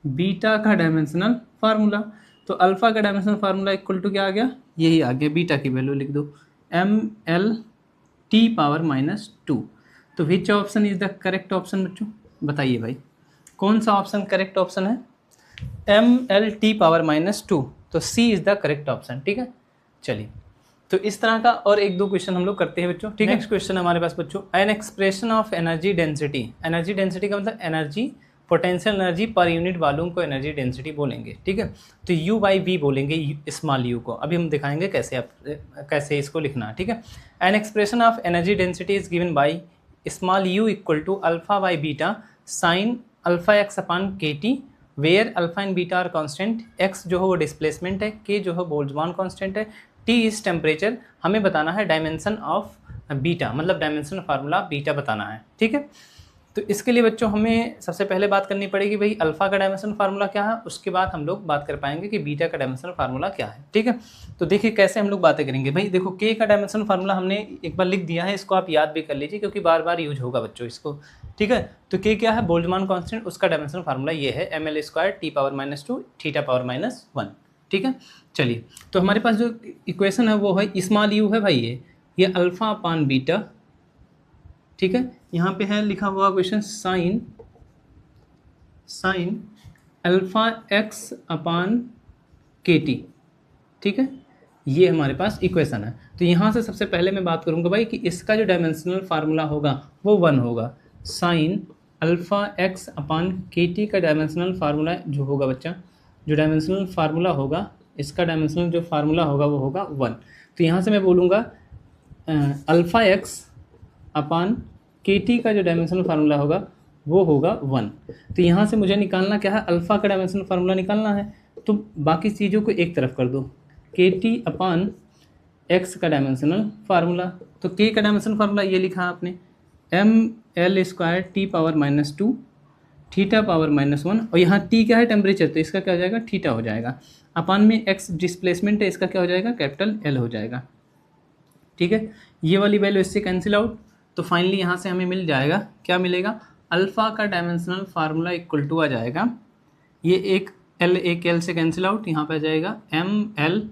बीटा का डायमेंशनल फार्मूला। तो अल्फ़ा का डायमेंशनल फार्मूला इक्वल टू क्या आ गया, यही आ गया, बीटा की वैल्यू लिख दो, एम एल टी पावर -2। तो which option is the correct option बच्चों, बताइए भाई कौन सा ऑप्शन करेक्ट ऑप्शन है, एम एल टी पावर -2, तो सी इज़ द करेक्ट ऑप्शन। ठीक है, चलिए तो इस तरह का और एक दो क्वेश्चन हम लोग करते हैं बच्चों। ठीक है, नेक्स्ट क्वेश्चन हमारे पास बच्चों, an expression of energy density. Energy density का मतलब एनर्जी, पोटेंशियल एनर्जी पर यूनिट वॉल्यूम को एनर्जी डेंसिटी बोलेंगे। ठीक है, तो यू बाई वी बोलेंगे स्मॉल यू को, अभी हम दिखाएंगे कैसे इसको लिखना। ठीक है, an expression of energy density is given by small u equal to alpha by beta sine alpha x upon k t, where alpha and beta are constant, x जो है वो डिस्प्लेसमेंट है, के जो है बोल्ट्जमान कांस्टेंट है, T is temperature. हमें बताना है डायमेंशन ऑफ बीटा, मतलब डायमेंशन फार्मूला बीटा बताना है। ठीक है, तो इसके लिए बच्चों हमें सबसे पहले बात करनी पड़ेगी भाई अल्फ़ा का डायमेंशन फार्मूला क्या है, उसके बाद हम लोग बात कर पाएंगे कि बीटा का डायमेंशन फार्मूला क्या है। ठीक है, तो देखिए कैसे हम लोग बातें करेंगे भाई। देखो के का डायमेंशन फार्मूला हमने एक बार लिख दिया है, इसको आप याद भी कर लीजिए क्योंकि बार बार यूज होगा बच्चों इसको। ठीक है, तो के क्या है, बोल्ट्जमान कांस्टेंट, उसका डायमेंशन फार्मूला ये है M L square T power -2 theta power -1। ठीक है, चलिए तो हमारे पास जो इक्वेशन है वो है स्मॉल यू है भाई, ये अल्फ़ा अपान बीटा। ठीक है, यहाँ पे है लिखा हुआ question sine alpha x upon k T. ठीक है, ये हमारे पास इक्वेशन है। तो यहाँ से सबसे पहले मैं बात करूँगा भाई कि इसका जो डायमेंशनल फार्मूला होगा वो 1 होगा। Sine alpha x upon k T का डायमेंशनल फार्मूला जो होगा बच्चा, जो डायमेंशनल फार्मूला होगा, इसका डायमेंशनल जो फार्मूला होगा वो होगा 1। तो यहाँ से मैं बोलूँगा alpha x upon k T का जो डायमेंशनल फार्मूला होगा वो होगा 1। तो यहाँ से मुझे निकालना क्या है, अल्फ़ा का डायमेंशनल फार्मूला निकालना है। तो बाकी चीज़ों को एक तरफ कर दो, के टी अपान एक्स का डायमेंशनल फार्मूला। तो के का डायमेंशनल फार्मूला ये लिखा आपने, M L square T power -2 theta power -1, और यहाँ टी क्या है, टेम्परेचर, तो इसका क्या हो जाएगा, थीटा हो जाएगा। अपान में एक्स डिस्प्लेसमेंट है, इसका क्या हो जाएगा, कैपिटल एल हो जाएगा। ठीक है, ये वाली वैल्यू इससे कैंसिल आउट, तो फाइनली यहाँ से हमें मिल जाएगा, क्या मिलेगा, अल्फ़ा का डायमेंशनल फार्मूला इक्वल टू आ जाएगा, ये एक एल से कैंसिल आउट, यहाँ पे आ जाएगा एम एल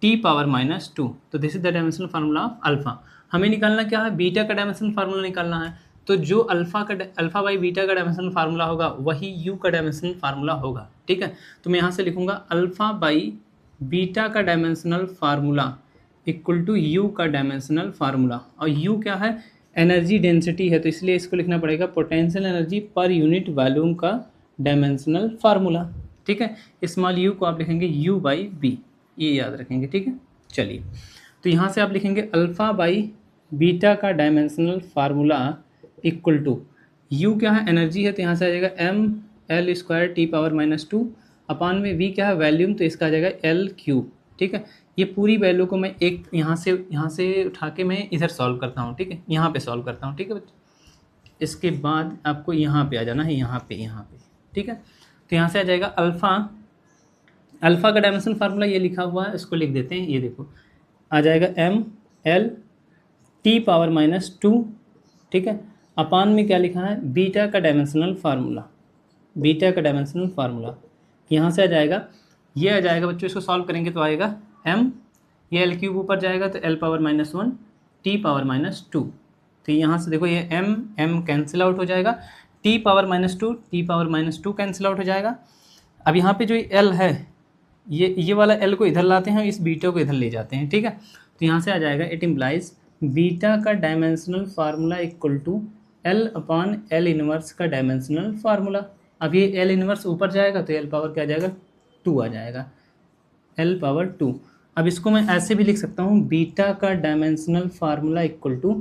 टी पावर -2। तो this is the dimensional formula of alpha. हमें निकालना क्या है, बीटा का डायमेंशनल फार्मूला निकालना है। तो जो अल्फ़ा बाई बीटा का डायमेंशनल फार्मूला होगा वही यू का डायमेंशनल फार्मूला होगा, ठीक है। तो मैं यहाँ से लिखूँगा अल्फ़ा बाई बीटा का dimensional formula equal to U का डायमेंशनल फार्मूला, और यू क्या है, एनर्जी डेंसिटी है, तो इसलिए इसको लिखना पड़ेगा पोटेंशियल एनर्जी पर यूनिट वॉल्यूम का डायमेंशनल फार्मूला, ठीक है। स्मॉल यू को आप लिखेंगे यू बाई बी, ये याद रखेंगे, ठीक है। चलिए, तो यहाँ से आप लिखेंगे अल्फ़ा बाई बीटा का dimensional formula equal to U क्या है, एनर्जी है, तो यहाँ से आ जाएगा M L square T power -2 upon में वी क्या है, वैल्यूम, तो इसका आ जाएगा एल क्यूब, ठीक है। ये पूरी वैल्यू को मैं एक यहाँ से उठा के मैं इधर सॉल्व करता हूँ, ठीक है, यहाँ पे सॉल्व करता हूँ, ठीक है बच्चे। इसके बाद आपको यहाँ पे आ जाना है, यहाँ पे, ठीक है। तो यहाँ से आ जाएगा अल्फ़ा का डायमेंशन फार्मूला ये लिखा हुआ है, इसको लिख देते हैं, ये देखो आ जाएगा एम एल टी पावर -2, ठीक है, अपान में क्या लिखा है, बीटा का डायमेंशनल फार्मूला, यहाँ से आ जाएगा, ये आ जाएगा बच्चों, इसको सॉल्व करेंगे तो आएगा m, ये एल क्यूब ऊपर जाएगा तो l पावर -1 t पावर -2, तो यहाँ से देखो ये m कैंसिल आउट हो जाएगा, t पावर -2 कैंसिल आउट हो जाएगा। अब यहाँ पे जो l है, ये वाला l को इधर लाते हैं, इस बीटा को इधर ले जाते हैं, ठीक है। तो यहाँ से आ जाएगा इट इम्प्लाइज बीटा का dimensional formula equal to l upon l inverse का डायमेंशनल फार्मूला। अब ये l इनवर्स ऊपर जाएगा तो l पावर क्या आ जाएगा, 2 आ जाएगा, l पावर 2। अब इसको मैं ऐसे भी लिख सकता हूँ, बीटा का dimensional formula equal to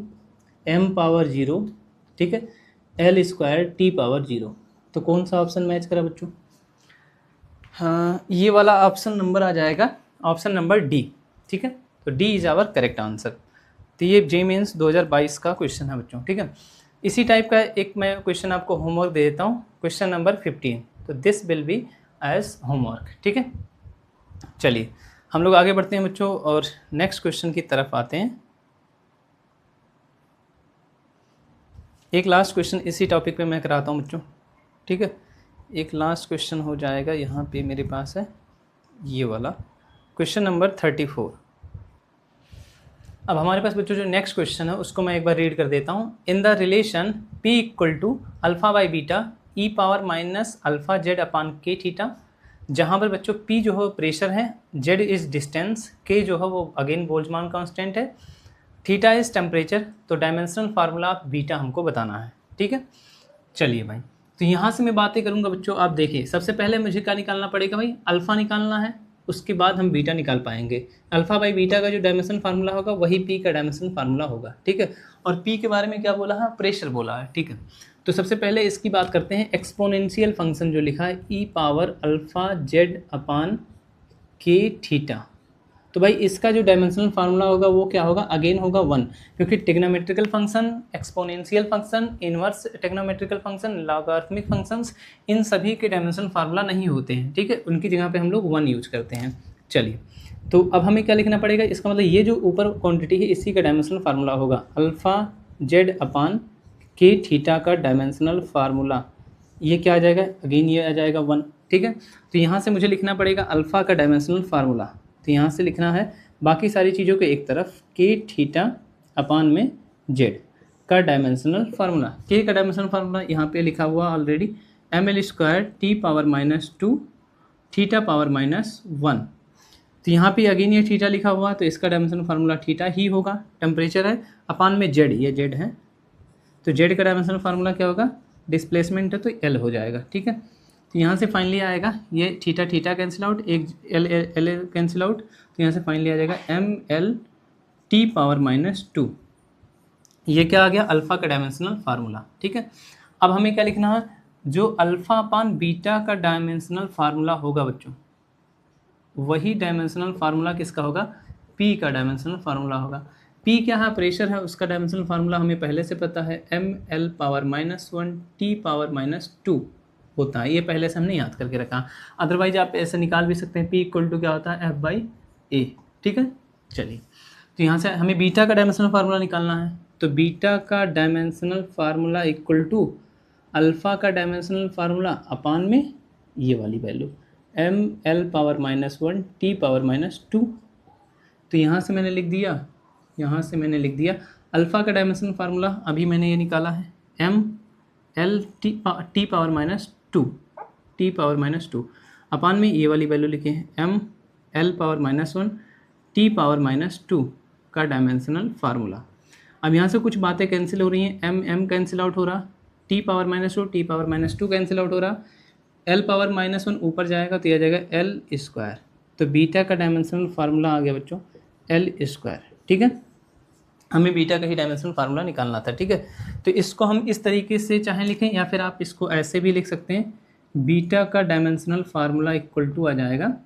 m power 0, ठीक है, l स्क्वायर t पावर 0। तो कौन सा ऑप्शन मैच करा बच्चों, हाँ ये वाला ऑप्शन नंबर आ जाएगा, ऑप्शन नंबर डी, ठीक है। तो D is our correct answer. तो ये जे मीन्स 2022 का क्वेश्चन है बच्चों, ठीक है। इसी टाइप का एक मैं क्वेश्चन आपको होमवर्क दे देता हूँ, क्वेश्चन नंबर 15, तो this will be as homework, ठीक है। चलिए हम लोग आगे बढ़ते हैं बच्चों और नेक्स्ट क्वेश्चन की तरफ आते हैं। एक लास्ट क्वेश्चन इसी टॉपिक पे मैं कराता हूँ बच्चों, ठीक है। एक लास्ट क्वेश्चन हो जाएगा, यहाँ पे मेरे पास है ये वाला क्वेश्चन नंबर 34। अब हमारे पास बच्चों जो नेक्स्ट क्वेश्चन है उसको मैं एक बार रीड कर देता हूँ। In the relation P equal to alpha by beta e power minus alpha z upon k theta, जहाँ पर बच्चों P जो है प्रेशर है, Z इज़ डिस्टेंस, K जो है वो अगेन बोल्ट्जमान कांस्टेंट है, थीटा इज़ टेम्परेचर, तो डायमेंशनल फार्मूला ऑफ बीटा हमको बताना है, ठीक है। चलिए भाई, तो यहाँ से मैं बातें करूँगा बच्चों, आप देखिए सबसे पहले मुझे क्या निकालना पड़ेगा भाई, अल्फ़ा निकालना है, उसके बाद हम बीटा निकाल पाएंगे। अल्फ़ा बाई बीटा का जो डायमेंशन फार्मूला होगा वही P का डायमेंशन फार्मूला होगा, ठीक है। और P के बारे में क्या बोला है, प्रेशर बोला है, ठीक है। तो सबसे पहले इसकी बात करते हैं, एक्सपोनेंशियल फंक्शन जो लिखा है e power alpha z upon k theta, तो भाई इसका जो डायमेंशनल फार्मूला होगा वो क्या होगा, अगेन होगा 1, क्योंकि trigonometrical function, exponential function, inverse trigonometrical function, logarithmic functions, इन सभी के डायमेंशनल फार्मूला नहीं होते हैं, ठीक है, उनकी जगह पे हम लोग 1 यूज करते हैं। चलिए, तो अब हमें क्या लिखना पड़ेगा, इसका मतलब ये जो ऊपर क्वांटिटी है इसी का डायमेंशनल फार्मूला होगा, alpha z upon k theta का डायमेंशनल फार्मूला, ये क्या आ जाएगा, अगेन ये आ जाएगा 1, ठीक है। तो यहाँ से मुझे लिखना पड़ेगा अल्फ़ा का डायमेंशनल फार्मूला, तो यहाँ से लिखना है बाकी सारी चीज़ों को एक तरफ, के थीटा अपान में जेड का डायमेंशनल फार्मूला, के का डायमेंशनल फार्मूला यहाँ पे लिखा हुआ already, M L square T power -2 theta power -1, तो यहाँ पे अगेन ये थीटा लिखा हुआ, तो इसका डायमेंशनल फार्मूला थीटा ही होगा, टेम्परेचर है, अपान में जेड, ये जेड है, तो जेड का डायमेंशनल फार्मूला क्या होगा, डिस्प्लेसमेंट है तो एल हो जाएगा, ठीक है। तो यहाँ से फाइनली आएगा ये थीटा थीटा कैंसिल आउट, एक एल एल कैंसिल आउट, तो यहाँ से फाइनली आ जाएगा एम एल टी पावर -2, ये क्या आ गया, अल्फ़ा का डायमेंशनल फार्मूला, ठीक है। अब हमें क्या लिखना है, जो अल्फ़ा अपान बीटा का डायमेंशनल फार्मूला होगा बच्चों, वही डायमेंशनल फार्मूला किसका होगा, पी का डायमेंशनल फार्मूला होगा। पी क्या है, प्रेशर है, उसका डायमेंशनल फार्मूला हमें पहले से पता है, M L power -1 T power -2 होता है, ये पहले से हमने याद करके रखा। अदरवाइज आप ऐसे निकाल भी सकते हैं, P इक्वल टू क्या होता है, F/A, ठीक है। चलिए, तो यहाँ से हमें बीटा का डायमेंशनल फार्मूला निकालना है, तो बीटा का dimensional formula equal to alpha का डायमेंशनल फार्मूला अपान में ये वाली value, M L power -1 T power -2, तो यहाँ से मैंने लिख दिया अल्फ़ा का डायमेंशनल फार्मूला, अभी मैंने ये निकाला है, M L T power minus two upon में ये वाली वैल्यू लिखे हैं M L power -1 T power -2 का डायमेंशनल फार्मूला। अब यहाँ से कुछ बातें कैंसिल हो रही हैं, एम कैंसिल आउट हो रहा, T power -2 T power -2 cancel out हो रहा, एल पावर -1 ऊपर जाएगा तो यह जाएगा एल स्क्वायर। तो बीटा का डायमेंशनल फार्मूला आ गया बच्चों एल स्क्वायर। ठीक है, हमें बीटा का ही डायमेंशनल फार्मूला निकालना था। ठीक है, तो इसको हम इस तरीके से चाहे लिखें या फिर आप इसको ऐसे भी लिख सकते हैं, बीटा का डायमेंशनल फार्मूला इक्वल टू आ जाएगा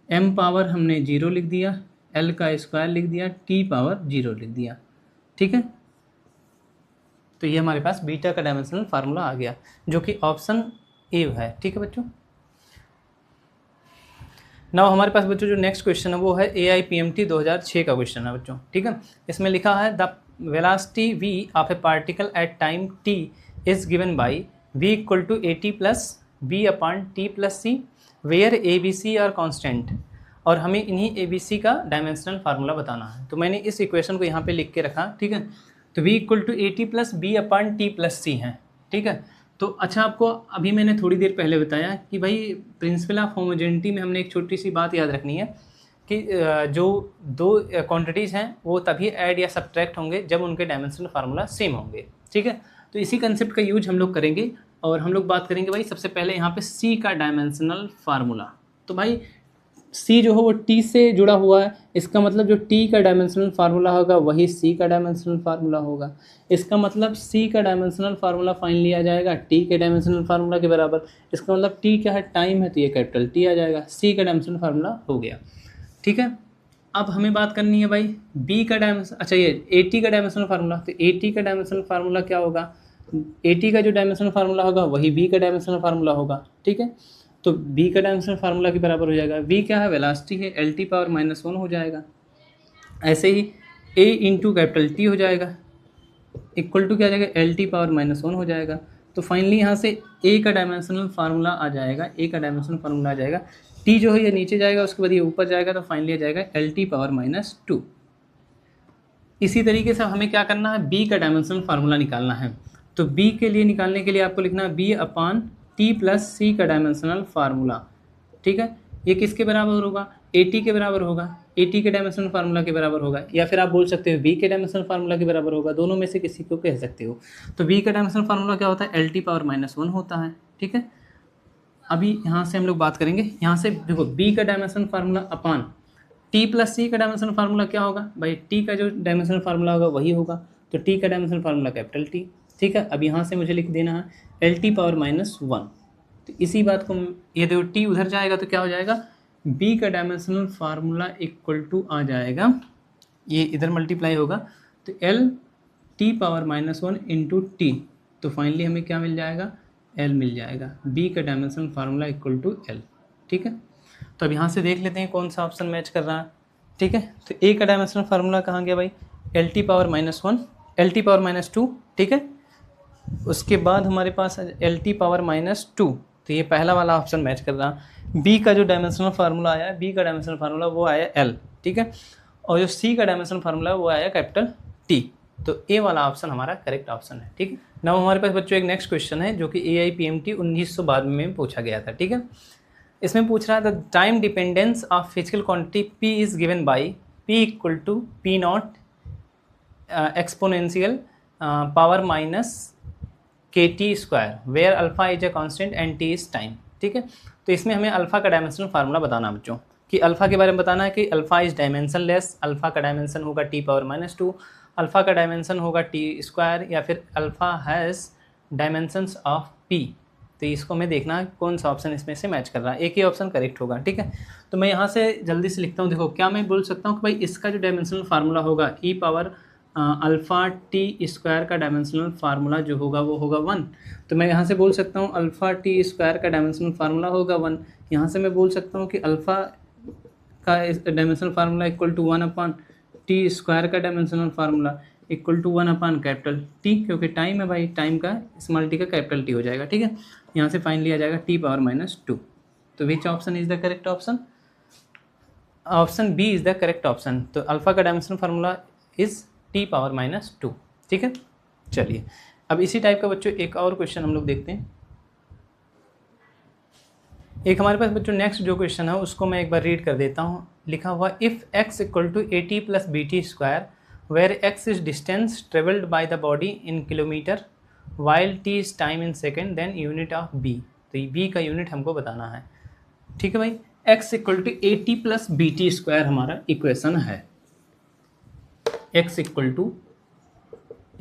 एम पावर हमने 0 लिख दिया, एल का स्क्वायर लिख दिया, टी पावर 0 लिख दिया। ठीक है, तो ये हमारे पास बीटा का डायमेंशनल फार्मूला आ गया जो कि ऑप्शन ए है। ठीक है बच्चों, नाउ हमारे पास बच्चों जो नेक्स्ट क्वेश्चन है वो है AIPMT 2006 का क्वेश्चन है बच्चों। ठीक है, इसमें लिखा है the velocity v of a particle at time t is given by v equal to at plus b upon t plus c where ABC are constant, और हमें इन्हीं ABC का डायमेंशनल फार्मूला बताना है। तो मैंने इस इक्वेशन को यहाँ पे लिख के रखा। ठीक है, तो v equal to at plus b upon t plus c है। ठीक है, तो अच्छा आपको अभी मैंने थोड़ी देर पहले बताया कि भाई प्रिंसिपल ऑफ होमोजेनिटी में हमने एक छोटी सी बात याद रखनी है कि जो दो क्वांटिटीज़ हैं वो तभी ऐड या सब्ट्रैक्ट होंगे जब उनके डायमेंशनल फार्मूला सेम होंगे। ठीक है, तो इसी कंसेप्ट का यूज हम लोग करेंगे और हम लोग बात करेंगे भाई सबसे पहले यहाँ पे C का डायमेंशनल फार्मूला। तो भाई C जो है वो T से जुड़ा हुआ है, इसका मतलब जो T का डायमेंशनल फार्मूला होगा वही C का डायमेंशनल फार्मूला होगा। इसका मतलब C का डायमेंशनल फार्मूला फाइनली आ जाएगा T के डायमेंशनल फार्मूला के बराबर। इसका मतलब T क्या है, टाइम है, तो ये कैपिटल T आ जाएगा। C का डायमेंशनल फार्मूला हो गया। ठीक है, अब हमें बात करनी है भाई B का डायमेंशन, अच्छा ये AT का डायमेंशनल फार्मूला। तो AT का डायमेंशनल फार्मूला क्या होगा, AT का जो डायमेंशनल फार्मूला होगा वही B का डायमेंशनल फार्मूला होगा। ठीक है, तो B का डायमेंशनल फार्मूला के बराबर हो जाएगा, V क्या है, वेलोसिटी है, LT पावर -1 हो जाएगा। ऐसे ही A इंटू कैपिटल T हो जाएगा इक्वल टू क्या आ जाएगा, LT पावर -1 हो जाएगा। तो फाइनली यहाँ से A का डायमेंशनल फार्मूला आ जाएगा, A का डायमेंशनल फार्मूला आ जाएगा, T जो है ये नीचे जाएगा, उसके बाद ये ऊपर जाएगा, तो फाइनली आ जाएगा LT पावर -2। इसी तरीके से हमें क्या करना है, B का डायमेंशनल फार्मूला निकालना है। तो B के लिए निकालने के लिए आपको लिखना है B upon T plus C का डायमेंशनल फार्मूला। ठीक है, ये किसके बराबर होगा, AT के बराबर होगा, AT के डायमेंशनल फार्मूला के बराबर होगा, या फिर आप बोल सकते हो V के डायमेंशनल फार्मूला के बराबर होगा, दोनों में से किसी को कह सकते हो। तो V का डायमेंशनल फार्मूला क्या होता है, LT पावर -1 होता है। ठीक है, अभी यहाँ से हम लोग बात करेंगे, यहाँ से देखो B का dimensional formula upon T plus C का डायमेंशनल फार्मूला क्या होगा भाई, T का जो डायमेंशनल फार्मूला होगा वही होगा, तो T का डायमेंशनल फार्मूला कैपिटल T। ठीक है, अब यहाँ से मुझे लिख देना है LT पावर -1। तो इसी बात को ये देखो T उधर जाएगा तो क्या हो जाएगा, B का डायमेंशनल फार्मूला इक्वल टू आ जाएगा, ये इधर मल्टीप्लाई होगा तो LT पावर -1 इंटू T, तो फाइनली हमें क्या मिल जाएगा, L मिल जाएगा। B का dimensional formula equal to L। ठीक है, तो अब यहाँ से देख लेते हैं कौन सा ऑप्शन मैच कर रहा है। ठीक है, तो A का डायमेंशनल फार्मूला कहाँ गया भाई, LT पावर -1 LT पावर -2। ठीक है, उसके बाद हमारे पास LT पावर -2, तो ये पहला वाला ऑप्शन मैच कर रहा है। B का जो डायमेंशनल फार्मूला आया है, B का डायमेंशनल फार्मूला वो आया L। ठीक है, और जो C का डायमेंशनल फार्मूला वो आया कैपिटल T, तो ए वाला ऑप्शन हमारा करेक्ट ऑप्शन है। ठीक है, नाउ हमारे पास बच्चों एक नेक्स्ट क्वेश्चन है जो कि AIPMT 1992 में पूछा गया था। ठीक है, इसमें पूछ रहा है the time dependence of physical quantity P is given by P equal to P0 exponential power minus KT square where alpha is a constant and T is time. ठीक है, तो इसमें हमें अल्फा का डायमेंशनल फार्मूला बताना है बच्चों, कि अल्फा के बारे में बताना है कि alpha is dimension less, alpha का डायमेंशन होगा T पावर -2, अल्फा का डायमेंशन होगा T स्क्वायर, या फिर alpha has dimensions of P। तो इसको हमें देखना है कौन सा ऑप्शन इसमें से मैच कर रहा है, एक ही ऑप्शन करेक्ट होगा। ठीक है, तो मैं यहाँ से जल्दी से लिखता हूँ, देखो क्या मैं बोल सकता हूँ कि भाई इसका जो डायमेंशनल फार्मूला होगा E power alpha T square का डायमेंशनल फार्मूला जो होगा वो होगा 1। तो मैं यहाँ से बोल सकता हूँ अल्फ़ा T स्क्वायर का डायमेंशनल फार्मूला होगा 1। यहाँ से मैं बोल सकता हूँ कि अल्फ़ा का dimensional formula equal to 1 upon T square का dimensional formula equal to 1 upon capital T, क्योंकि टाइम है भाई, टाइम का स्मॉल t का कैपिटल T हो जाएगा। ठीक है, यहाँ से फाइनली आ जाएगा T पावर -2। तो which option is the correct option, option B is the correct option. तो अल्फ़ा का dimensional formula is T power -2। ठीक है, चलिए अब इसी टाइप का बच्चों एक और क्वेश्चन हम लोग देखते हैं। एक हमारे पास बच्चों नेक्स्ट जो क्वेश्चन है उसको मैं एक बार रीड कर देता हूँ। लिखा हुआ if x equal to A T plus B T square where x is distance travelled by the body in kilometre while t is time in second then unit of b। तो ये b का unit हमको बताना है। ठीक है भाई, x equal to A T plus B T square हमारा इक्वेशन है। x equal to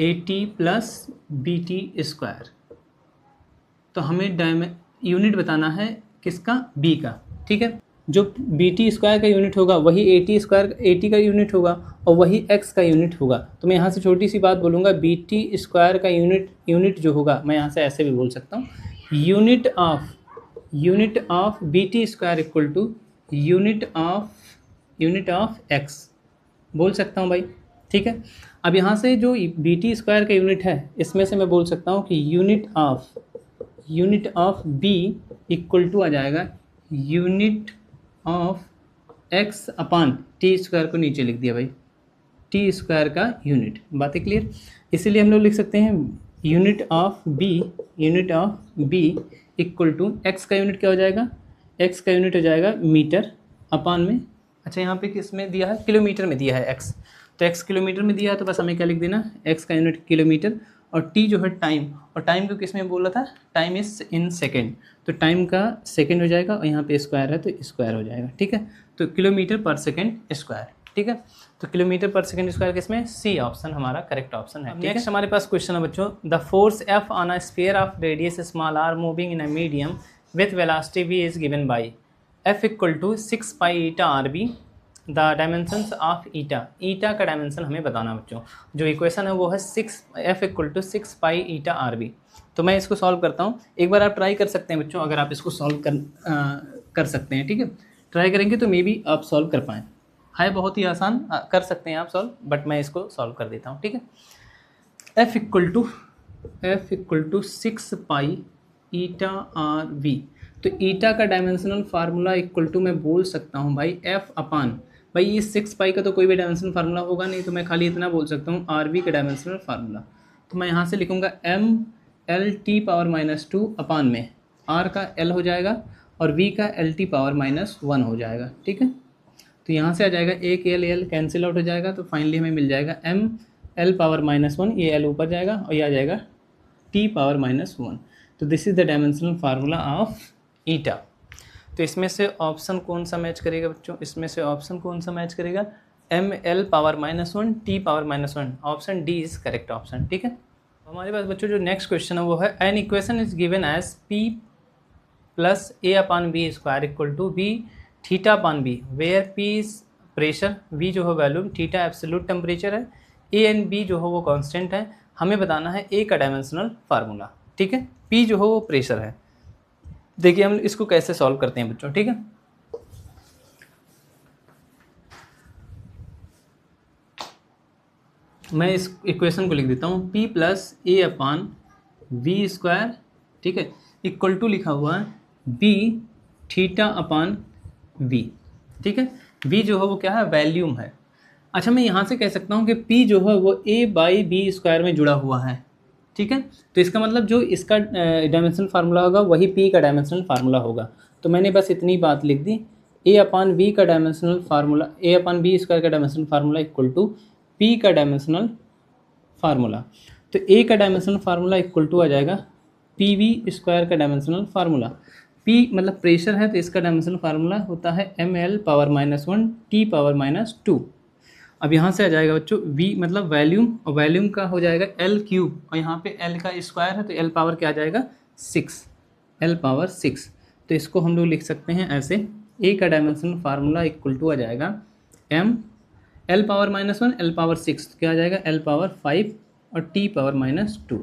A T plus B T square, तो हमें यूनिट बताना है किसका, b का। ठीक है, जो बी टी स्क्वायर का यूनिट होगा वही A T square A T का यूनिट होगा और वही x का यूनिट होगा। तो मैं यहाँ से छोटी सी बात बोलूँगा, बी टी स्क्वायर का यूनिट जो होगा मैं यहाँ से ऐसे भी बोल सकता हूँ, unit of B T square equal to unit of x बोल सकता हूँ भाई। ठीक है, अब यहाँ से जो बी टी स्क्वायर का यूनिट है इसमें से मैं बोल सकता हूँ कि unit of b equal to आ जाएगा unit of x upon t square को नीचे लिख दिया भाई, टी स्क्वायर का यूनिट। बातें क्लियर? इसीलिए हम लोग लिख सकते हैं unit of b equal to x का यूनिट क्या हो जाएगा, x का यूनिट हो जाएगा मीटर अपॉन में, अच्छा यहाँ पे किस में दिया है, किलोमीटर में दिया है x, तो x किलोमीटर में दिया है तो बस हमें क्या लिख देना, x का यूनिट किलोमीटर और t जो है टाइम, और टाइम को किस में बोला था, टाइम इज इन सेकेंड, तो टाइम का सेकेंड हो जाएगा और यहाँ पे स्क्वायर है तो स्क्वायर हो जाएगा। ठीक है, तो किलोमीटर पर सेकेंड स्क्वायर। ठीक है, तो किलोमीटर पर सेकेंड स्क्वायर किसमें, सी ऑप्शन हमारा करेक्ट ऑप्शन है। नेक्स्ट हमारे पास क्वेश्चन है बच्चों, the force F on a sphere of radius small r moving in a medium with velocity v is given by F equal to 6 pi eta R B, the dimensions of eta का dimension हमें बताना बच्चों। जो equation है वो है F equal to 6 pi eta R B. तो मैं इसको सॉल्व करता हूँ, एक बार आप ट्राई कर सकते हैं बच्चों, अगर आप इसको सॉल्व कर सकते हैं। ठीक है, ट्राई करेंगे तो मे बी आप सॉल्व कर पाएँ, है बहुत ही आसान, कर सकते हैं आप सॉल्व, बट मैं इसको सॉल्व कर देता हूँ। ठीक है, F equal to 6 pi eta R V, तो ईटा का डायमेंशनल फार्मूला इक्वल टू मैं बोल सकता हूँ भाई F अपान, भाई ये 6 पाई का तो कोई भी डायमेंशनल फार्मूला होगा नहीं, तो मैं खाली इतना बोल सकता हूँ आर वी का डायमेंशनल फार्मूला। तो मैं यहाँ से लिखूँगा m l t power -2 upon में r का l हो जाएगा और v का l t पावर -1 हो जाएगा। ठीक है, तो यहाँ से आ जाएगा एक l कैंसिल आउट हो जाएगा, तो फाइनली हमें मिल जाएगा m l पावर -1, ये l ऊपर जाएगा और ये आ जाएगा t पावर -1। तो this is the dimensional formula of eta. तो इसमें से ऑप्शन कौन सा मैच करेगा बच्चों, इसमें से ऑप्शन कौन सा मैच करेगा, m l power -1 t power -1, option D is correct option. ठीक है, हमारे पास बच्चों जो नेक्स्ट क्वेश्चन है वो है an equation is given as p plus A upon B square equal to B theta upon B, where p is pressure, v जो है वैल्यूम, थीटा एब्सोल्यूट टेम्परेचर है, a एंड b जो है वो constant है। हमें बताना है a का डायमेंशनल फार्मूला। ठीक है, p जो है वो प्रेशर है। देखिए हम इसको कैसे सॉल्व करते हैं बच्चों। ठीक है, मैं इस इक्वेशन को लिख देता हूँ, p plus A upon V square, ठीक है, इक्वल टू लिखा हुआ है b थीटा अपान v। ठीक है, v जो है वो क्या है, वैल्यूम है। अच्छा, मैं यहाँ से कह सकता हूँ कि p जो है वो a बाई बी स्क्वायर में जुड़ा हुआ है। ठीक है, तो इसका मतलब जो इसका डायमेंशनल फार्मूला होगा वही p का डायमेंशनल फार्मूला होगा। तो मैंने बस इतनी बात लिख दी, a अपान v का dimensional formula, a upon B square का dimensional formula equal to p का डायमेंशनल फार्मूला। तो a का डायमेंशनल फार्मूला इक्वल टू आ जाएगा पी वी स्क्वायर का डायमेंशनल फार्मूला। p मतलब प्रेशर है तो इसका डायमेंशनल फार्मूला होता है ml पावर -1 t पावर -2। अब यहाँ से आ जाएगा बच्चों v मतलब वैल्यूम, और वैल्यूम का हो जाएगा l क्यूब, और यहाँ पे l का स्क्वायर है तो l पावर क्या आ जाएगा 6, l पावर 6। तो इसको हम लोग लिख सकते हैं ऐसे, a का डायमेंशनल फार्मूला इक्वल टू आ जाएगा m l power -1 l power 6, क्या आ जाएगा l पावर 5 और t पावर -2।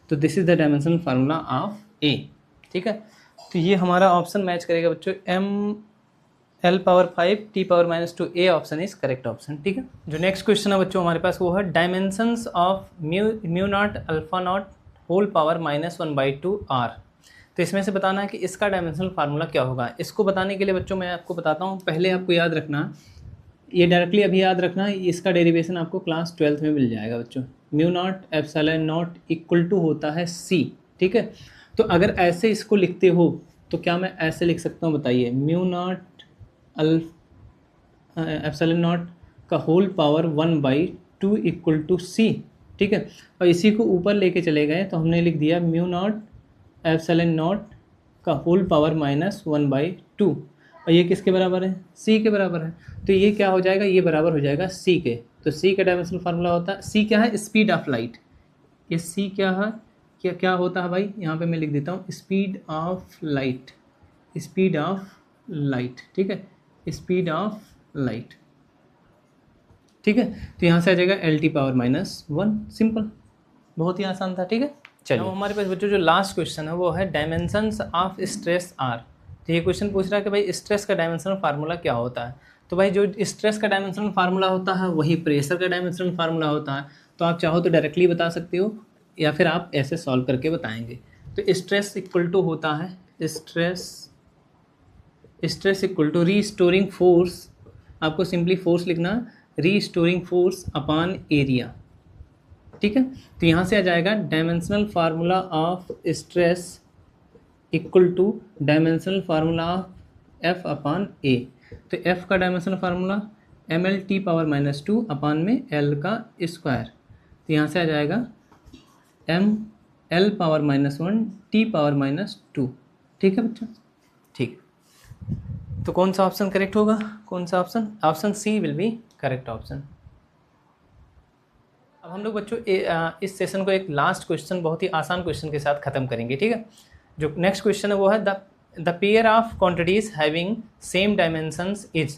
तो this is the dimensional formula of a। ठीक है, तो ये हमारा ऑप्शन मैच करेगा बच्चों, m l power 5 t power -2, a option is correct option. ठीक है, जो नेक्स्ट क्वेश्चन है बच्चों हमारे पास वो है dimensions of mu naught alpha naught whole power -1/2 r। तो इसमें से बताना है कि इसका डायमेंशनल फार्मूला क्या होगा। इसको बताने के लिए बच्चों मैं आपको बताता हूँ, पहले आपको याद रखना, ये डायरेक्टली अभी याद रखना, इसका डेरिवेशन आपको क्लास 12th में मिल जाएगा बच्चों। Mu naught epsilon naught equal to होता है सी, ठीक है। तो अगर ऐसे इसको लिखते हो तो क्या मैं ऐसे लिख सकता हूँ बताइए, म्यू नॉट एप्सिलॉन नॉट का होल पावर 1/2 इक्वल टू सी, ठीक है। और इसी को ऊपर लेके चले गए तो हमने लिख दिया म्यू नॉट एप्सिलॉन नॉट का होल पावर -1/2, और ये किसके बराबर है, सी के बराबर है। तो ये क्या हो जाएगा, ये बराबर हो जाएगा सी के। तो सी का डायमेंशनल फार्मूला होता है, सी क्या है, स्पीड ऑफ लाइट। ये सी क्या है, क्या क्या होता है भाई, यहाँ पे मैं लिख देता हूँ speed of light, speed of light, ठीक है, स्पीड ऑफ लाइट, ठीक है। तो यहाँ से आ जाएगा LT पावर -1, सिंपल, बहुत ही आसान था, ठीक है। चलिए अब हमारे पास बच्चों जो लास्ट क्वेश्चन है वो है डायमेंशंस ऑफ स्ट्रेस आर। तो ये क्वेश्चन पूछ रहा है कि भाई स्ट्रेस का डायमेंशनल फार्मूला क्या होता है। तो भाई जो स्ट्रेस का डायमेंशनल फार्मूला होता है वही प्रेशर का डायमेंशनल फार्मूला होता है। तो आप चाहो तो डायरेक्टली बता सकते हो या फिर आप ऐसे सॉल्व करके बताएंगे। तो स्ट्रेस इक्वल टू होता है stress equal to restoring force, आपको सिंपली फोर्स लिखना, रीस्टोरिंग फोर्स अपॉन एरिया, ठीक है। तो यहाँ से आ जाएगा dimensional formula of stress equal to dimensional formula of f upon a. तो एफ का dimensional formula ml/T power -2 upon में l का स्क्वायर। तो यहाँ से आ जाएगा ml पावर -1 T पावर -2, ठीक है बच्चों, ठीक। तो कौन सा ऑप्शन करेक्ट होगा, कौन सा option, option C will be correct option. अब हम लोग बच्चों इस सेशन को एक लास्ट क्वेश्चन, बहुत ही आसान क्वेश्चन के साथ ख़त्म करेंगे, ठीक है। जो नेक्स्ट क्वेश्चन है वो है the pair of quantities having same dimensions is.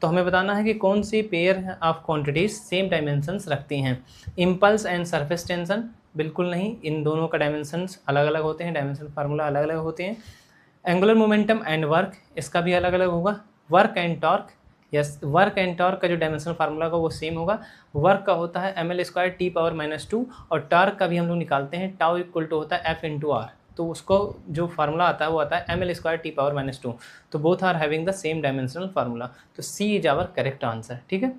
तो हमें बताना है कि कौन सी pair of quantities same dimensions रखती हैं। इम्पल्स एंड सरफेस टेंशन, बिल्कुल नहीं, इन दोनों का डायमेंशंस अलग अलग होते हैं, डायमेंशन फार्मूला अलग अलग होते हैं। एंगुलर मोमेंटम एंड वर्क, इसका भी अलग अलग होगा। Work and torque, yes, work and torque का जो डायमेंशनल फार्मूला का वो सेम होगा। वर्क का होता है ml² T पावर -2, और टॉर्क का भी हम लोग निकालते हैं, टाउ इक्वल टू होता है F/R। तो उसको जो फार्मूला आता है वो आता है ml² T पावर -2। तो both are having the same dimensional formula. तो C is our correct answer, ठीक है।